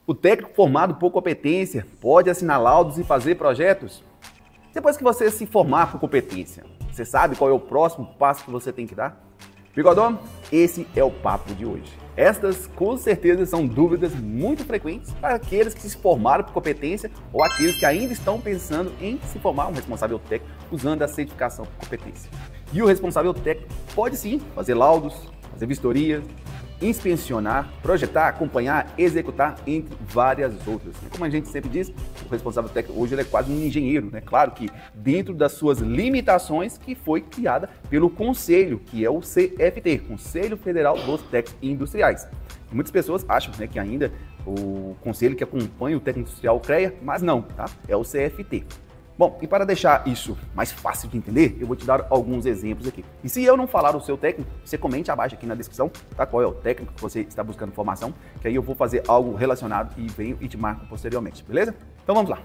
O técnico formado por competência pode assinar laudos e fazer projetos? Depois que você se formar por competência, você sabe qual é o próximo passo que você tem que dar? Bigodão, esse é o papo de hoje. Estas, com certeza, são dúvidas muito frequentes para aqueles que se formaram por competência ou aqueles que ainda estão pensando em se formar um responsável técnico usando a certificação por competência. E o responsável técnico pode sim fazer laudos, fazer vistorias, inspecionar, projetar, acompanhar, executar, entre várias outras. Como a gente sempre diz, o responsável técnico hoje ele é quase um engenheiro, né? Claro que dentro das suas limitações que foi criada pelo Conselho, que é o CFT, Conselho Federal dos Técnicos Industriais. Muitas pessoas acham, né, que ainda o conselho que acompanha o técnico industrial CREA, mas não, tá? É o CFT. Bom, e para deixar isso mais fácil de entender, eu vou te dar alguns exemplos aqui. E se eu não falar o seu técnico, você comente abaixo aqui na descrição, tá? Qual é o técnico que você está buscando formação, que aí eu vou fazer algo relacionado e venho e te marco posteriormente, beleza? Então vamos lá.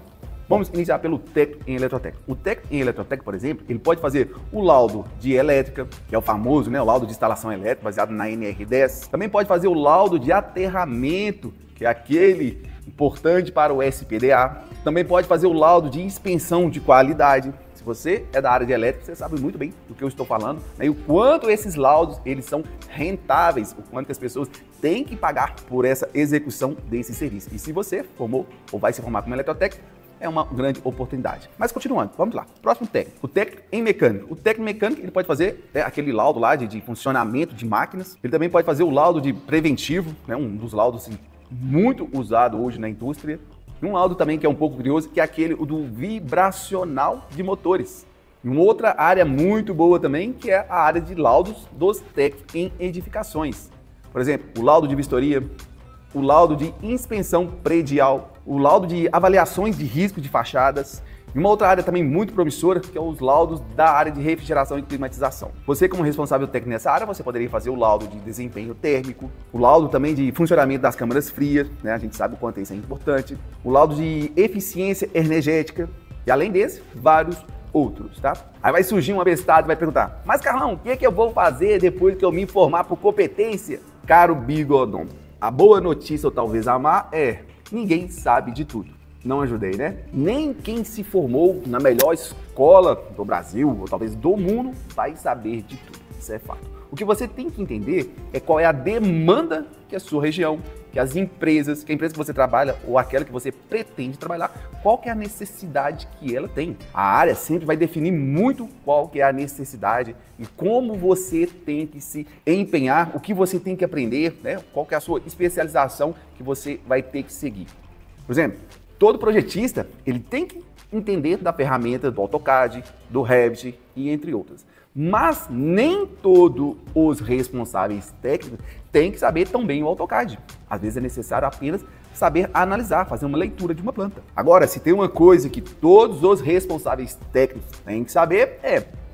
Vamos iniciar pelo técnico em eletrotécnica. O técnico em eletrotécnica, por exemplo, ele pode fazer o laudo de elétrica, que é o famoso, né, o laudo de instalação elétrica, baseado na NR10. Também pode fazer o laudo de aterramento, que é aquele importante para o SPDA. Também pode fazer o laudo de inspeção de qualidade. Se você é da área de elétrica, você sabe muito bem do que eu estou falando, né? E o quanto esses laudos eles são rentáveis, o quanto que as pessoas têm que pagar por essa execução desse serviço. E se você formou ou vai se formar como eletrotécnico, é uma grande oportunidade. Mas continuando, vamos lá. Próximo técnico, o técnico em mecânica. O técnico em mecânica, ele pode fazer aquele laudo lá de funcionamento de máquinas. Ele também pode fazer o laudo de preventivo, né? Um dos laudos assim, muito usado hoje na indústria. E um laudo também que é um pouco curioso, que é aquele do vibracional de motores. E uma outra área muito boa também, que é a área de laudos dos técnicos em edificações. Por exemplo, o laudo de vistoria, o laudo de inspeção predial, o laudo de avaliações de risco de fachadas. E uma outra área também muito promissora, que é os laudos da área de refrigeração e climatização. Você, como responsável técnico nessa área, você poderia fazer o laudo de desempenho térmico, o laudo também de funcionamento das câmaras frias, né? A gente sabe o quanto isso é importante, o laudo de eficiência energética e, além desse, vários outros, tá? Aí vai surgir um abestado e vai perguntar, mas Carlão, o que é que eu vou fazer depois que eu me formar por competência? Caro Bigodon, a boa notícia, ou talvez a má, é ninguém sabe de tudo. Não ajudei, né? Nem quem se formou na melhor escola do Brasil, ou talvez do mundo, vai saber de tudo. Isso é fato. O que você tem que entender é qual é a demanda que a sua região, que as empresas, que a empresa que você trabalha ou aquela que você pretende trabalhar, qual que é a necessidade que ela tem. A área sempre vai definir muito qual que é a necessidade e como você tem que se empenhar, o que você tem que aprender, né? Qual que é a sua especialização que você vai ter que seguir. Por exemplo, todo projetista, ele tem que entender da ferramenta do AutoCAD, do Revit e entre outras. Mas nem todos os responsáveis técnicos têm que saber tão bem o AutoCAD. Às vezes é necessário apenas saber analisar, fazer uma leitura de uma planta. Agora, se tem uma coisa que todos os responsáveis técnicos têm que saber,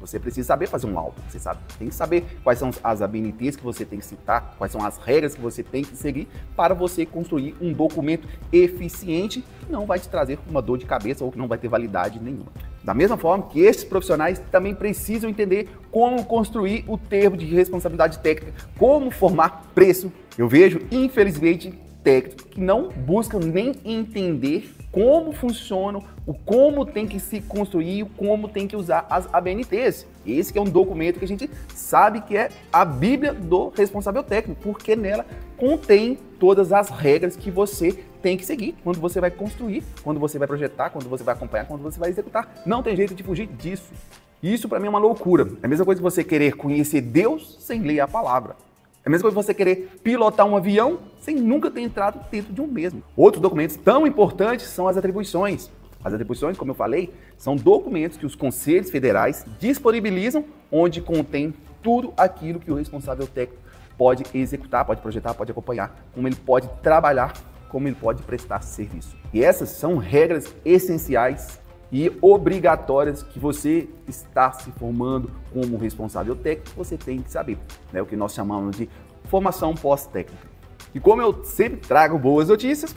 você precisa saber fazer um laudo, você tem que saber quais são as ABNTs que você tem que citar, quais são as regras que você tem que seguir para você construir um documento eficiente que não vai te trazer uma dor de cabeça ou que não vai ter validade nenhuma. Da mesma forma que esses profissionais também precisam entender como construir o termo de responsabilidade técnica, como formar preço. Eu vejo, infelizmente, técnicos que não buscam nem entender como funcionam, o como tem que se construir, o como tem que usar as ABNTs. Esse que é um documento que a gente sabe que é a Bíblia do responsável técnico, porque nela contém todas as regras que você tem que seguir quando você vai construir, quando você vai projetar, quando você vai acompanhar, quando você vai executar. Não tem jeito de fugir disso. Isso para mim é uma loucura. É a mesma coisa que você querer conhecer Deus sem ler a palavra. É a mesma coisa que você querer pilotar um avião sem nunca ter entrado dentro de um mesmo. Outros documentos tão importantes são as atribuições. As atribuições, como eu falei, são documentos que os conselhos federais disponibilizam, onde contém tudo aquilo que o responsável técnico pode executar, pode projetar, pode acompanhar, como ele pode trabalhar, como ele pode prestar serviço. E essas são regras essenciais e obrigatórias que você está se formando como responsável técnico, você tem que saber, né? O que nós chamamos de formação pós-técnica. E como eu sempre trago boas notícias,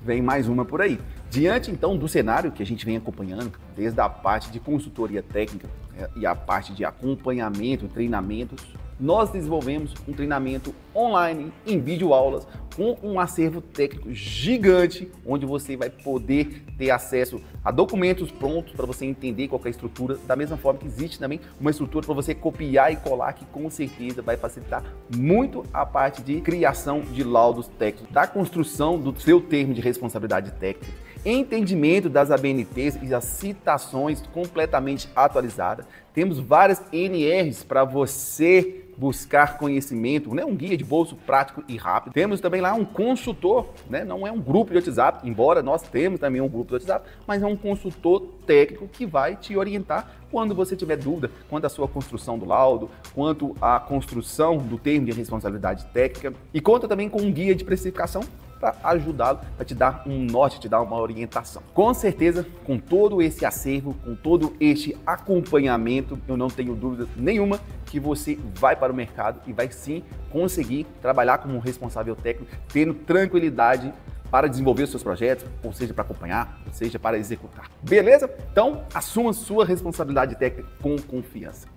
vem mais uma por aí. Diante então do cenário que a gente vem acompanhando, desde a parte de consultoria técnica e a parte de acompanhamento, treinamentos, nós desenvolvemos um treinamento online em videoaulas com um acervo técnico gigante, onde você vai poder ter acesso a documentos prontos para você entender qual é a estrutura, da mesma forma que existe também uma estrutura para você copiar e colar, que com certeza vai facilitar muito a parte de criação de laudos técnicos, da construção do seu termo de responsabilidade técnica, entendimento das ABNTs e as citações completamente atualizadas. Temos várias NRs para você buscar conhecimento, né? Um guia de bolso prático e rápido. Temos também lá um consultor, né? Não é um grupo de WhatsApp, embora nós temos também um grupo de WhatsApp, mas é um consultor técnico que vai te orientar quando você tiver dúvida quanto à sua construção do laudo, quanto à construção do termo de responsabilidade técnica, e conta também com um guia de precificação para ajudá-lo, para te dar um norte, te dar uma orientação. Com certeza, com todo esse acervo, com todo este acompanhamento, eu não tenho dúvida nenhuma que você vai para o mercado e vai sim conseguir trabalhar como um responsável técnico, tendo tranquilidade para desenvolver os seus projetos, ou seja, para acompanhar, ou seja, para executar. Beleza? Então, assuma sua responsabilidade técnica com confiança.